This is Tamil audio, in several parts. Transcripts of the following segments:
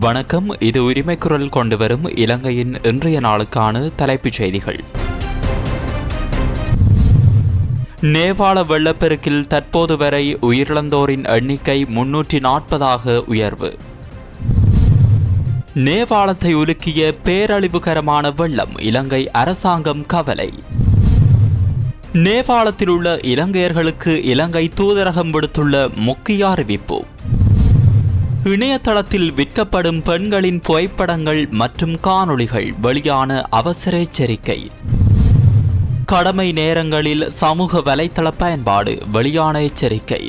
வணக்கம். இது உரிமைக்குரல் கொண்டு வரும் இலங்கையின் இன்றைய நாளுக்கான தலைப்புச் செய்திகள். நேபாள வெள்ளப்பெருக்கில் தற்போது வரை உயிரிழந்தோரின் எண்ணிக்கை 340 உயர்வு. நேபாளத்தை உலுக்கிய பேரழிவுகரமான வெள்ளம், இலங்கை அரசாங்கம் கவலை. நேபாளத்தில் உள்ள இலங்கையர்களுக்கு இலங்கை தூதரகம் விடுத்துள்ள முக்கிய அறிவிப்பு. இணையதளத்தில் விற்கப்படும் பெண்களின் புகைப்படங்கள் மற்றும் காணொளிகள் வெளியான அவசர எச்சரிக்கை. கடமை நேரங்களில் சமூக வலைத்தள பயன்பாடு வெளியான எச்சரிக்கை.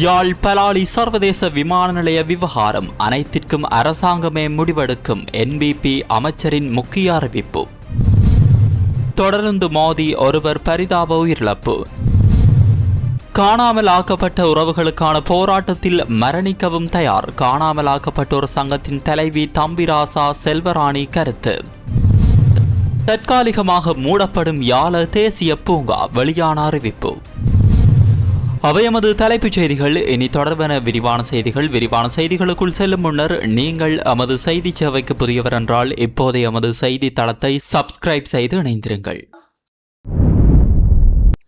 யாழ் பலாலி சர்வதேச விமான நிலைய விவகாரம் அனைத்திற்கும் அரசாங்கமே முடிவெடுக்கும் NBP அமைச்சரின் முக்கிய அறிவிப்பு. தொடர்ந்து மோதி ஒருவர் பரிதாப உயிரிழப்பு. காணாமல் ஆக்கப்பட்ட உறவுகளுக்கான போராட்டத்தில் மரணிக்கவும் தயார். காணாமல் ஆக்கப்பட்டோர் சங்கத்தின் தலைவி தம்பிராசா செல்வராணி கருத்து. தற்காலிகமாக மூடப்படும் யாழ தேசிய பூங்கா வெளியான அறிவிப்பு. அவை எமது தலைப்புச் செய்திகள். இனி தொடர்பான விரிவான செய்திகளுக்குள் செல்லும் முன்னர் நீங்கள் எமது செய்தி சேவைக்கு புதியவர் என்றால் இப்போதைய எமது செய்தி தளத்தை சப்ஸ்கிரைப் செய்து இணைந்திருங்கள்.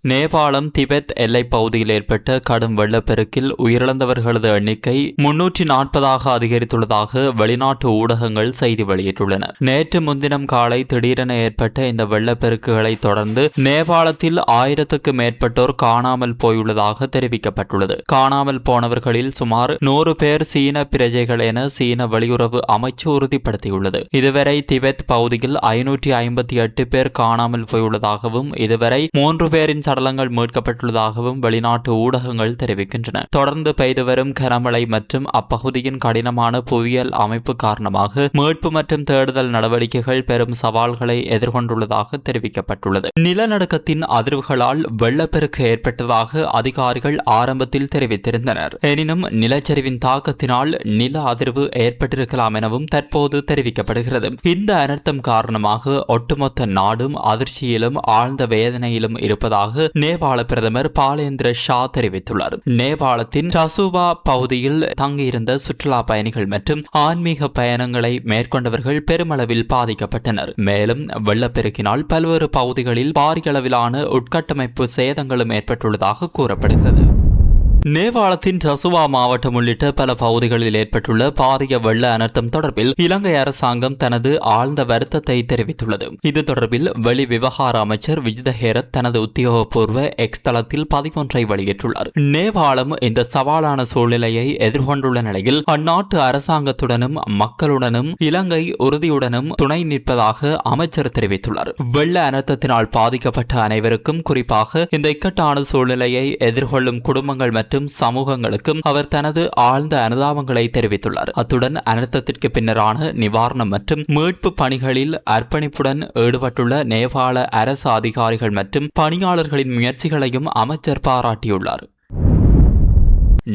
நேபாளம் திபெத் எல்லைப் பகுதியில் ஏற்பட்ட கடும் வெள்ளப்பெருக்கில் உயிரிழந்தவர்களது எண்ணிக்கை 340 அதிகரித்துள்ளதாக வெளிநாட்டு ஊடகங்கள் செய்தி வெளியிட்டுள்ளன. நேற்று முன்தினம் காலை திடீரென ஏற்பட்ட இந்த வெள்ளப்பெருக்குகளை தொடர்ந்து நேபாளத்தில் 1000க்கும் மேற்பட்டோர் காணாமல் போயுள்ளதாக தெரிவிக்கப்பட்டுள்ளது. காணாமல் போனவர்களில் சுமார் 100 பேர் சீன பிரஜைகள் என சீன வெளியுறவு அமைச்சு உறுதிப்படுத்தியுள்ளது. இதுவரை திபெத் பகுதியில் 558 பேர் காணாமல் போயுள்ளதாகவும் இதுவரை 3 பேரின் சடலங்கள் மீட்கப்பட்டுள்ளதாகவும் வெளிநாட்டு ஊடகங்கள் தெரிவிக்கின்றன. தொடர்ந்து பெய்து வரும் கனமழை மற்றும் அப்பகுதியின் கடினமான புவியியல் அமைப்பு காரணமாக மீட்பு மற்றும் தேடுதல் நடவடிக்கைகள் பெரும் சவால்களை எதிர்கொண்டுள்ளதாக தெரிவிக்கப்பட்டுள்ளது. நிலநடுக்கத்தின் அதிர்வுகளால் வெள்ளப்பெருக்கு ஏற்பட்டதாக அதிகாரிகள் ஆரம்பத்தில் தெரிவித்திருந்தனர். எனினும் நிலச்சரிவின் தாக்கத்தினால் நில அதிர்வு ஏற்பட்டிருக்கலாம் எனவும் தற்போது தெரிவிக்கப்படுகிறது. இந்த அனர்த்தம் காரணமாக ஒட்டுமொத்த நாடும் அதிர்ச்சியிலும் ஆழ்ந்த வேதனையிலும் இருப்பதாக நேபாள பிரதமர் பாலேந்திர ஷா தெரிவித்துள்ளார். நேபாளத்தின் டசுவா பகுதியில் தங்கியிருந்த சுற்றுலா பயணிகள் மற்றும் ஆன்மீக பயணங்களை மேற்கொண்டவர்கள் பெருமளவில் பாதிக்கப்பட்டனர். மேலும் வெள்ளப்பெருக்கினால் பல்வேறு பகுதிகளில் பாரிய அளவிலான உட்கட்டமைப்பு சேதங்களும் ஏற்பட்டுள்ளதாக கூறப்படுகிறது. நேபாளத்தின் டசுவா மாவட்டம் உள்ளிட்ட பல பகுதிகளில் ஏற்பட்டுள்ள பாரிய வெள்ள அனர்த்தம் தொடர்பில் இலங்கை அரசாங்கம் தனது ஆழ்ந்த வருத்தத்தை தெரிவித்துள்ளது. இது தொடர்பில் வெளி விவகார அமைச்சர் விஜித ஹேரத் தனது உத்தியோகபூர்வ எக்ஸ் தளத்தில் பதிவொன்றை வெளியிட்டுள்ளார். நேபாளம் இந்த சவாலான சூழ்நிலையை எதிர்கொண்டுள்ள நிலையில் அந்நாட்டு அரசாங்கத்துடனும் மக்களுடனும் இலங்கை உறுதியுடனும் துணை நிற்பதாக அமைச்சர் தெரிவித்துள்ளார். வெள்ள அனர்த்தத்தினால் பாதிக்கப்பட்ட அனைவருக்கும், குறிப்பாக இந்த இக்கட்டான சூழ்நிலையை எதிர்கொள்ளும் குடும்பங்கள் மற்றும் சமூகங்களுக்கும் அவர் தனது ஆழ்ந்த அனுதாபங்களை தெரிவித்துள்ளார். அத்துடன் அனர்த்தத்திற்கு பின்னரான நிவாரணம் மற்றும் மீட்பு பணிகளில் அர்ப்பணிப்புடன் ஈடுபட்டுள்ள நேபாள அரசு அதிகாரிகள் மற்றும் பணியாளர்களின் முயற்சிகளையும் அமைச்சர் பாராட்டியுள்ளார்.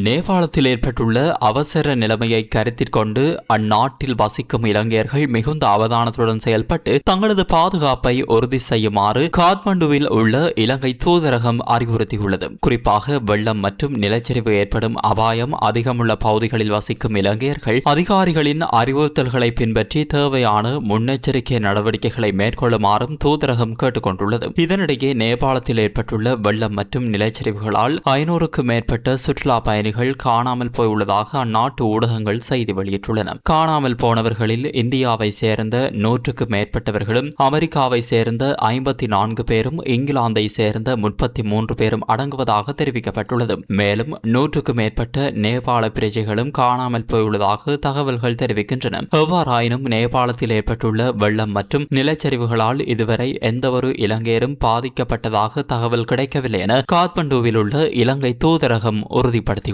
நேபாளத்தில் ஏற்பட்டுள்ள அவசர நிலைமையை கருத்தில் கொண்டு அந்நாட்டில் வசிக்கும் இலங்கையர்கள் மிகுந்த அவதானத்துடன் செயல்பட்டு தங்களது பாதுகாப்பை உறுதி செய்யுமாறு காத்மண்டுவில் உள்ள இலங்கை தூதரகம் அறிவுறுத்தியுள்ளது. குறிப்பாக வெள்ளம் மற்றும் நிலச்சரிவு ஏற்படும் அபாயம் அதிகமுள்ள பகுதிகளில் வசிக்கும் இலங்கையர்கள் அதிகாரிகளின் அறிவுறுத்தல்களை பின்பற்றி தேவையான முன்னெச்சரிக்கை நடவடிக்கைகளை மேற்கொள்ளுமாறும் தூதரகம் கேட்டுக்கொண்டுள்ளது. இதனிடையே நேபாளத்தில் ஏற்பட்டுள்ள வெள்ளம் மற்றும் நிலச்சரிவுகளால் 500க்கும் மேற்பட்ட சுற்றுலா பயணிகள் காணாமல் போயுள்ளதாக அந்நாட்டு ஊடகங்கள் செய்தி வெளியிட்டுள்ளன. காணாமல் போனவர்களில் இந்தியாவை சேர்ந்த 100க்கும் மேற்பட்டவர்களும், அமெரிக்காவை சேர்ந்த 54 பேரும், இங்கிலாந்தை சேர்ந்த 33 பேரும் அடங்குவதாக தெரிவிக்கப்பட்டுள்ளது. மேலும் 100க்கும் மேற்பட்ட நேபாள பிரஜைகளும் காணாமல் போயுள்ளதாக தகவல்கள் தெரிவிக்கின்றன. எவ்வாறாயினும் நேபாளத்தில் ஏற்பட்டுள்ள வெள்ளம் மற்றும் நிலச்சரிவுகளால் இதுவரை எந்தவொரு இலங்கையரும் பாதிக்கப்பட்டதாக தகவல் கிடைக்கவில்லை என காத்மண்டுவில் உள்ள இலங்கை தூதரகம் உறுதிப்படுத்தியுள்ளது.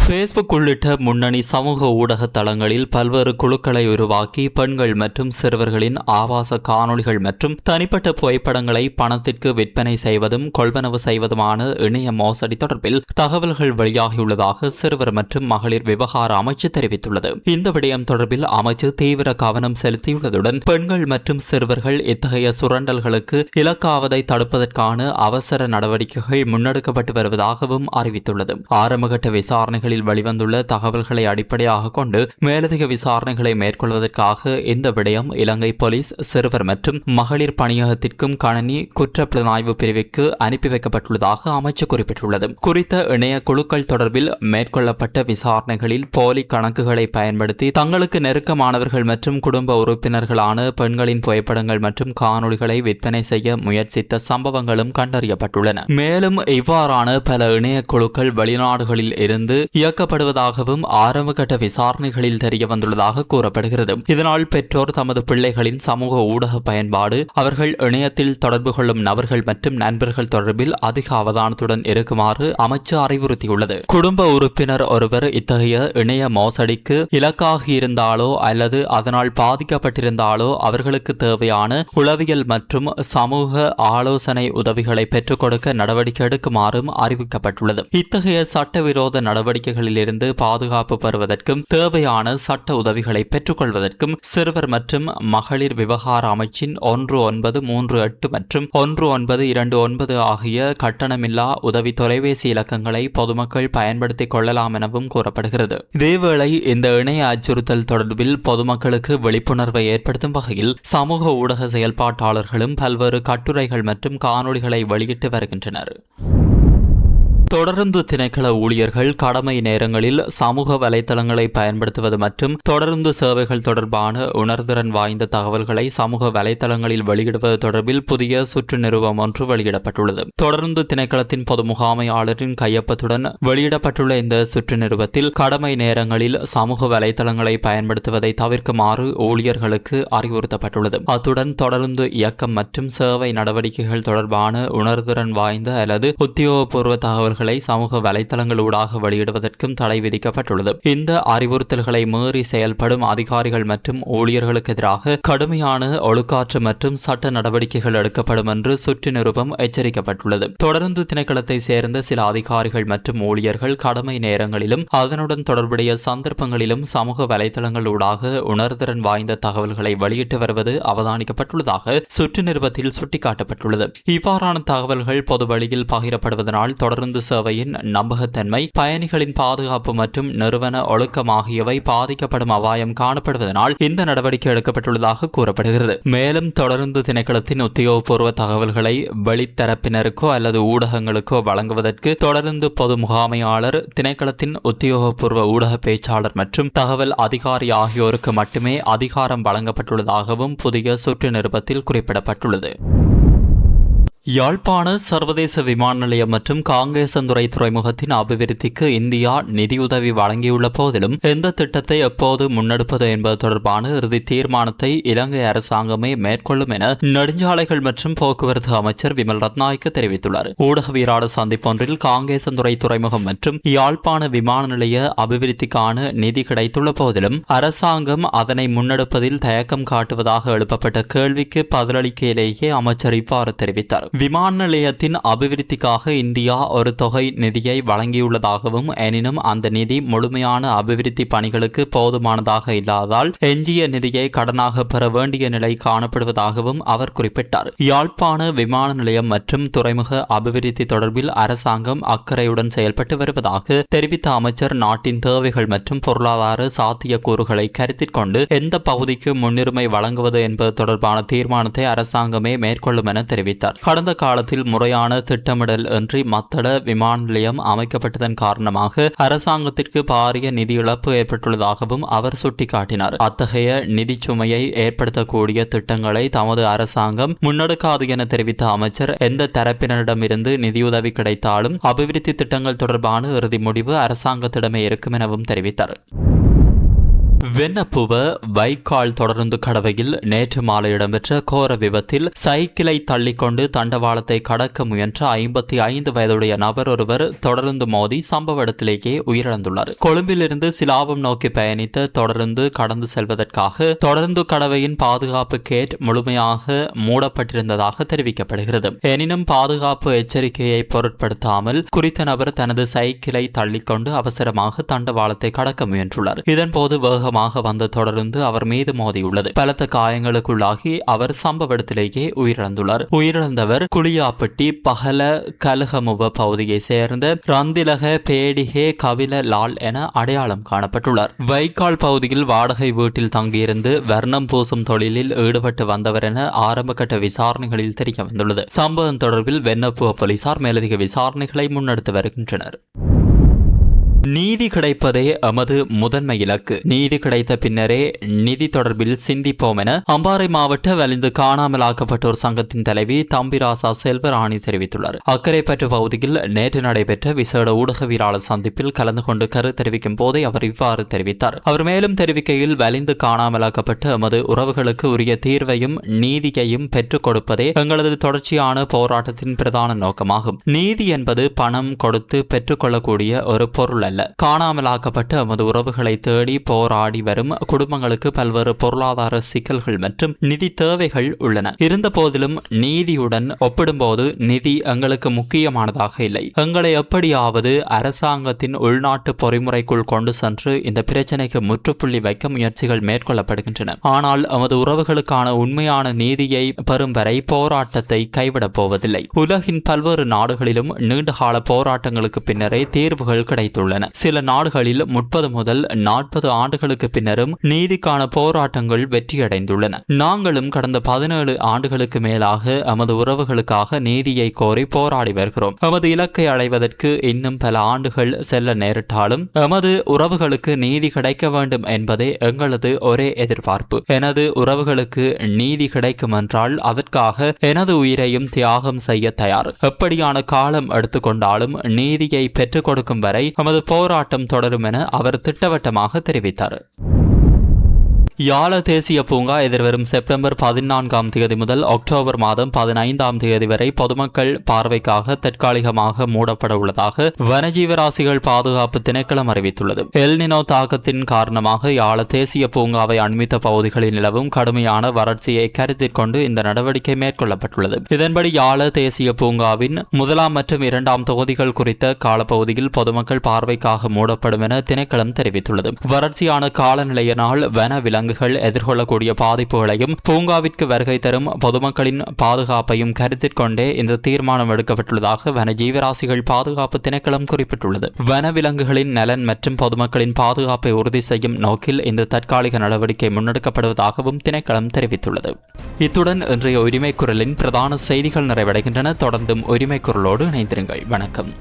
Facebook உள்ளிட்ட முன்னணி சமூக ஊடக தளங்களில் பல்வேறு குழுக்களை உருவாக்கி பெண்கள் மற்றும் சிறுவர்களின் ஆபாச காணொளிகள் மற்றும் தனிப்பட்ட புகைப்படங்களை பணத்திற்கு விற்பனை செய்வதும் கொள்வனவு செய்வதுமான இணைய மோசடி தொடர்பில் தகவல்கள் வெளியாகியுள்ளதாக சிறுவர் மற்றும் மகளிர் விவகார அமைச்சு தெரிவித்துள்ளது. இந்த விடயம் தொடர்பில் அமைச்சு தீவிர கவனம் செலுத்தியுள்ளதுடன் பெண்கள் மற்றும் சிறுவர்கள் இத்தகைய சுரண்டல்களுக்கு இலக்காவதை தடுப்பதற்கான அவசர நடவடிக்கைகள் முன்னெடுக்கப்பட்டு வருவதாகவும் அறிவித்துள்ளது. ஆரம்பகட்ட விசாரணைகளில் ஊடகங்களில் வெளிவந்துள்ள தகவல்களை அடிப்படையாக கொண்டு மேலதிக விசாரணைகளை மேற்கொள்வதற்காக இந்த விடயம் இலங்கை போலீஸ் சிறுவர் மற்றும் மகளிர் பணியகத்திற்கும் கணனி குற்றப்புலனாய்வு பிரிவுக்கு அனுப்பி வைக்கப்பட்டுள்ளதாக அமைச்சர் குறிப்பிட்டுள்ளது. குறித்த இணைய குழுக்கள் தொடர்பில் மேற்கொள்ளப்பட்ட விசாரணைகளில் போலி கணக்குகளை பயன்படுத்தி தங்களுக்கு நெருக்கமானவர்கள் மற்றும் குடும்ப உறுப்பினர்களான பெண்களின் புகைப்படங்கள் மற்றும் காணொளிகளை விற்பனை செய்ய முயற்சித்த சம்பவங்களும் கண்டறியப்பட்டுள்ளன. மேலும் இவ்வாறான பல இணைய குழுக்கள் வெளிநாடுகளில் இருந்து இயக்கப்படுவதாகவும் ஆரம்பகட்ட விசாரணைகளில் தெரிய வந்துள்ளதாக கூறப்படுகிறது. இதனால் பெற்றோர் தமது பிள்ளைகளின் சமூக ஊடக பயன்பாடு, அவர்கள் இணையத்தில் தொடர்பு கொள்ளும் நபர்கள் மற்றும் நண்பர்கள் தொடர்பில் அதிக அவதானத்துடன் இருக்குமாறு அமைச்சர் அறிவுறுத்தியுள்ளது. குடும்ப உறுப்பினர் ஒருவர் இத்தகைய இணைய மோசடிக்கு இலக்காக இருந்தாலோ அல்லது அதனால் பாதிக்கப்பட்டிருந்தாலோ அவர்களுக்கு தேவையான உளவியல் மற்றும் சமூக ஆலோசனை உதவிகளை பெற்றுக் கொடுக்க நடவடிக்கை எடுக்குமாறும் அறிவிக்கப்பட்டுள்ளது. இத்தகைய சட்டவிரோத நடவடிக்கைகளில் இருந்து பாதுகாப்பு பெறுவதற்கும் தேவையான சட்ட உதவிகளை பெற்றுக்கொள்வதற்கும் சிறுவர் மற்றும் மகளிர் விவகார அமைச்சின் 1938 மற்றும் 1929 ஆகிய கட்டணமில்லா உதவி தொலைபேசி இலக்கங்களை பொதுமக்கள் பயன்படுத்திக் கொள்ளலாம் எனவும் கூறப்படுகிறது. இதேவேளை இந்த இணைய அச்சுறுத்தல் தொடர்பில் பொதுமக்களுக்கு விழிப்புணர்வை ஏற்படுத்தும் வகையில் சமூக ஊடக செயல்பாட்டாளர்களும் பல்வேறு கட்டுரைகள் மற்றும் காணொளிகளை வெளியிட்டு வருகின்றனர். தொடர்ந்து திணைக்கள ஊழியர்கள் கடமை நேரங்களில் சமூக வலைதளங்களை பயன்படுத்துவது மற்றும் தொடர்ந்து சேவைகள் தொடர்பான உணர்திறன் வாய்ந்த தகவல்களை சமூக வலைதளங்களில் வெளியிடுவது தொடர்பில் புதிய சுற்று நிறுவனம் ஒன்று வெளியிடப்பட்டுள்ளது. தொடர்ந்து திணைக்களத்தின் பொது முகாமையாளரின் கையொப்பத்துடன் வெளியிடப்பட்டுள்ள இந்த சுற்று நிறுவனத்தில் கடமை நேரங்களில் சமூக வலைதளங்களை பயன்படுத்துவதை தவிர்க்குமாறு ஊழியர்களுக்கு அறிவுறுத்தப்பட்டுள்ளது. அத்துடன் தொடர்ந்து இயக்கம் மற்றும் சேவை நடவடிக்கைகள் தொடர்பான உணர்திறன் வாய்ந்த அல்லது உத்தியோகபூர்வ தகவல்களை சமூக வலைதளங்களூடாக வெளியிடுவதற்கும் தடை விதிக்கப்பட்டுள்ளது. இந்த அறிவுறுத்தல்களை மீறி செயல்படும் அதிகாரிகள் மற்றும் ஊழியர்களுக்கு எதிராக கடுமையான ஒழுக்காற்று மற்றும் சட்ட நடவடிக்கைகள் எடுக்கப்படும் என்று சுற்று நிருபம் எச்சரிக்கப்பட்டுள்ளது. தொடர்ந்து திணைக்களத்தை சேர்ந்த சில அதிகாரிகள் மற்றும் ஊழியர்கள் கடமை நேரங்களிலும் அதனுடன் தொடர்புடைய சந்தர்ப்பங்களிலும் சமூக வலைதளங்களூடாக உணர்திறன் வாய்ந்த தகவல்களை வெளியிட்டு வருவது அவதானிக்கப்பட்டுள்ளதாக சுற்று நிருபத்தில் சுட்டிக்காட்டப்பட்டுள்ளது. இவ்வாறான தகவல்கள் பொது வழியில் பகிரப்படுவதனால் தொடர்ந்து சேவையின் நம்பகத்தன்மை, பயணிகளின் பாதுகாப்பு மற்றும் நிறுவன ஒழுக்கம் ஆகியவை பாதிக்கப்படும் அபாயம் காணப்படுவதனால் இந்த நடவடிக்கை எடுக்கப்பட்டுள்ளதாக கூறப்படுகிறது. மேலும் தொடர்ந்து திணைக்களத்தின் உத்தியோகபூர்வ தகவல்களை வெளித்தரப்பினருக்கோ அல்லது ஊடகங்களுக்கோ வழங்குவதற்கு தொடர்ந்து பொது முகாமையாளர், திணைக்களத்தின் உத்தியோகபூர்வ ஊடக பேச்சாளர் மற்றும் தகவல் அதிகாரி ஆகியோருக்கு மட்டுமே அதிகாரம் வழங்கப்பட்டுள்ளதாகவும் புதிய சுற்று நிருபத்தில் குறிப்பிடப்பட்டுள்ளது. யாழ்ப்பாண சர்வதேச விமான நிலையம் மற்றும் காங்கேசந்துறை துறைமுகத்தின் அபிவிருத்திக்கு இந்தியா நிதியுதவி வழங்கியுள்ள போதிலும் எந்த திட்டத்தை எப்போது முன்னெடுப்பது என்பது தொடர்பான இறுதி தீர்மானத்தை இலங்கை அரசாங்கமே மேற்கொள்ளும் என நெடுஞ்சாலைகள் மற்றும் போக்குவரத்து அமைச்சர் விமல் ரத்நாயக்க தெரிவித்துள்ளார். ஊடகவியலாளர் சந்திப்பொன்றில் காங்கேசந்துறை துறைமுகம் மற்றும் யாழ்ப்பாண விமான நிலைய அபிவிருத்திக்கான நிதி கிடைத்துள்ள போதிலும் அரசாங்கம் அதனை முன்னெடுப்பதில் தயக்கம் காட்டுவதாக எழுப்பப்பட்ட கேள்விக்கு பதிலளிக்கையிலேயே அமைச்சர் இவ்வாறு தெரிவித்தார். விமான நிலையத்தின் அபிவிருத்திக்காக இந்தியா ஒரு தொகை நிதியை வழங்கியுள்ளதாகவும், எனினும் அந்த நிதி முழுமையான அபிவிருத்தி பணிகளுக்கு போதுமானதாக இல்லாததால் எஞ்சிய நிதியை கடனாக பெற வேண்டிய நிலை காணப்படுவதாகவும் அவர் குறிப்பிட்டார். யாழ்ப்பாண விமான நிலையம் மற்றும் துறைமுக அபிவிருத்தி தொடர்பில் அரசாங்கம் அக்கறையுடன் செயல்பட்டு வருவதாக தெரிவித்த அமைச்சர் நாட்டின் தேவைகள் மற்றும் பொருளாதார சாத்தியக்கூறுகளை கருத்தில் கொண்டு எந்த பகுதிக்கு முன்னுரிமை வழங்குவது என்பது தொடர்பான தீர்மானத்தை அரசாங்கமே மேற்கொள்ளும் என தெரிவித்தார். கடந்த காலத்தில் முறையான திட்டமிடல் இன்றி மத்தள விமான நிலையம் அமைக்கப்பட்டதன் காரணமாக அரசாங்கத்திற்கு பாரிய நிதி இழப்பு ஏற்பட்டுள்ளதாகவும் அவர் சுட்டிக்காட்டினார். அத்தகைய நிதி சுமையை ஏற்படுத்தக்கூடிய திட்டங்களை தமது அரசாங்கம் முன்னெடுக்காது என தெரிவித்த அமைச்சர், எந்த தரப்பினரிடமிருந்து நிதியுதவி கிடைத்தாலும் அபிவிருத்தி திட்டங்கள் தொடர்பான இறுதி முடிவு அரசாங்கத்திடமே இருக்கும் எனவும் தெரிவித்தார். வெண்ணப்புவ வைக்கால் தொடர்ந்து கடவையில் நேற்று மாலை இடம்பெற்ற கோர விபத்தில் சைக்கிளை தள்ளிக்கொண்டு தண்டவாளத்தை கடக்க முயன்ற 55 வயதுடைய நபர் ஒருவர் தொடர்ந்து மோதி சம்பவ இடத்திலேயே உயிரிழந்துள்ளார். கொழும்பிலிருந்து சிலாபம் நோக்கி பயணித்த தொடர்ந்து கடந்து செல்வதற்காக தொடர்ந்து கடவையின் பாதுகாப்பு கேட் முழுமையாக மூடப்பட்டிருந்ததாக தெரிவிக்கப்படுகிறது. எனினும் பாதுகாப்பு எச்சரிக்கையை பொருட்படுத்தாமல் குறித்த நபர் தனது சைக்கிளை தள்ளிக்கொண்டு அவசரமாக தண்டவாளத்தை கடக்க முயன்றுள்ளார். இதன்போது வேகமாக வேகமாக வந்த தொடர்ந்து அவர் மீது மோதியுள்ளது. பலத்த காயங்களுக்குள்ளாகி அவர் சம்பவ இடத்திலேயே உயிரிழந்துள்ளார். உயிரிழந்தவர் குளியாப்பட்டி பகல கலகமுவ பகுதியை சேர்ந்த ரந்திலக பேடிகே கவில லால் என அடையாளம் காணப்பட்டுள்ளார். வைக்கால் பகுதியில் வாடகை வீட்டில் தங்கியிருந்து வர்ணம் பூசும் தொழிலில் ஈடுபட்டு வந்தவர் என ஆரம்பகட்ட விசாரணைகளில் தெரிய வந்துள்ளது. சம்பவம் தொடர்பில் வெண்ணப்புவ போலீசார் மேலதிக விசாரணைகளை முன்னெடுத்து வருகின்றனர். நீதி கிடைப்பதே எமது முதன்மை இலக்கு. நீதி கிடைத்த பின்னரே நிதி தொடர்பில் சிந்திப்போம் என அம்பாறை மாவட்ட வலிந்து காணாமலாக்கப்பட்டோர் சங்கத்தின் தலைவி தம்பிராசா செல்வராணி தெரிவித்துள்ளார். அக்கரைப்பற்று பகுதியில் நேற்று நடைபெற்ற விசேட ஊடகவியலாளர் சந்திப்பில் கலந்து கொண்டு கருத்து தெரிவிக்கும் போதே அவர் இவ்வாறு தெரிவித்தார். அவர் மேலும் தெரிவிக்கையில் வலிந்து காணாமலாக்கப்பட்ட எமது உறவுகளுக்கு உரிய தீர்வையும் நீதியையும் பெற்றுக் கொடுப்பதே எங்களது தொடர்ச்சியான போராட்டத்தின் பிரதான நோக்கமாகும். நீதி என்பது பணம் கொடுத்து பெற்றுக்கொள்ளக்கூடிய ஒரு பொருள் அல்ல. காணாமலாக்கப்பட்ட எமது உறவுகளை தேடி போராடி வரும் குடும்பங்களுக்கு பல்வேறு பொருளாதார சிக்கல்கள் மற்றும் நிதி தேவைகள் உள்ளன. இருந்த போதிலும் நீதியுடன் ஒப்பிடும்போது நிதி எங்களுக்கு முக்கியமானதாக இல்லை. எங்களை எப்படியாவது அரசாங்கத்தின் உள்நாட்டு பொறிமுறைக்குள் கொண்டு சென்று இந்த பிரச்சனைக்கு முற்றுப்புள்ளி வைக்க முயற்சிகள் மேற்கொள்ளப்படுகின்றன. ஆனால் எமது உறவுகளுக்கான உண்மையான நீதியை பெறும் வரை போராட்டத்தை கைவிடப் போவதில்லை. உலகின் பல்வேறு நாடுகளிலும் நீண்டகால போராட்டங்களுக்கு பின்னரே தீர்வுகள் கிடைத்துள்ளன. சில நாடுகளில் 30 முதல் 40 ஆண்டுகளுக்கு பின்னரும் நீதிக்கான போராட்டங்கள் வெற்றியடைந்துள்ளன. நாங்களும் கடந்த 17 ஆண்டுகளுக்கு மேலாக எமது உறவுகளுக்காக நீதியை கோரி போராடி வருகிறோம். எமது இலக்கை அடைவதற்கு இன்னும் பல ஆண்டுகள் செல்ல நேரிட்டாலும் எமது உறவுகளுக்கு நீதி கிடைக்க வேண்டும் என்பதே எங்களது ஒரே எதிர்பார்ப்பு. எனது உறவுகளுக்கு நீதி கிடைக்கும் என்றால் அதற்காக எனது உயிரையும் தியாகம் செய்ய தயார். எப்படியான காலம் எடுத்துக்கொண்டாலும் நீதியை பெற்றுக் கொடுக்கும் வரை எமது போராட்டம் தொடரும் என அவர் திட்டவட்டமாக தெரிவித்தார். யாழ தேசிய பூங்கா எதிர்வரும் செப்டம்பர் 14ஆம் தேதி முதல் அக்டோபர் மாதம் 15ஆம் தேதி வரை பொதுமக்கள் பார்வைக்காக தற்காலிகமாக மூடப்பட உள்ளதாக வனஜீவராசிகள் பாதுகாப்பு திணைக்களம் அறிவித்துள்ளது. எல்னினோ தாக்கத்தின் காரணமாக யாழ தேசிய பூங்காவை அண்மித்த பகுதிகளில் நிலவும் கடுமையான வறட்சியை கருத்தில் கொண்டு இந்த நடவடிக்கை மேற்கொள்ளப்பட்டுள்ளது. இதன்படி யாழ தேசிய பூங்காவின் 1 மற்றும் 2 தொகுதிகள் குறித்த காலப்பகுதியில் பொதுமக்கள் பார்வைக்காக மூடப்படும் என திணைக்களம் தெரிவித்துள்ளது. வறட்சியான காலநிலையினால் வன விலங்குகள் எதிர்கொள்ளக்கூடிய பாதிப்புகளையும் பூங்காவிற்கு வருகை தரும் பொதுமக்களின் பாதுகாப்பையும் கருத்தில் கொண்டே இந்த தீர்மானம் எடுக்கப்பட்டுள்ளதாக வன ஜீவராசிகள் பாதுகாப்பு திணைக்களம் குறிப்பிட்டுள்ளது. வனவிலங்குகளின் நலன் மற்றும் பொதுமக்களின் பாதுகாப்பை உறுதி செய்யும் நோக்கில் இந்த தற்காலிக நடவடிக்கை முன்னெடுக்கப்படுவதாகவும் திணைக்களம் தெரிவித்துள்ளது. இத்துடன் இன்றைய உரிமை குரலின் பிரதான செய்திகள் நிறைவடைகின்றன. தொடர்ந்தும் உரிமை குரலோடு இணைந்திருங்கள். வணக்கம்.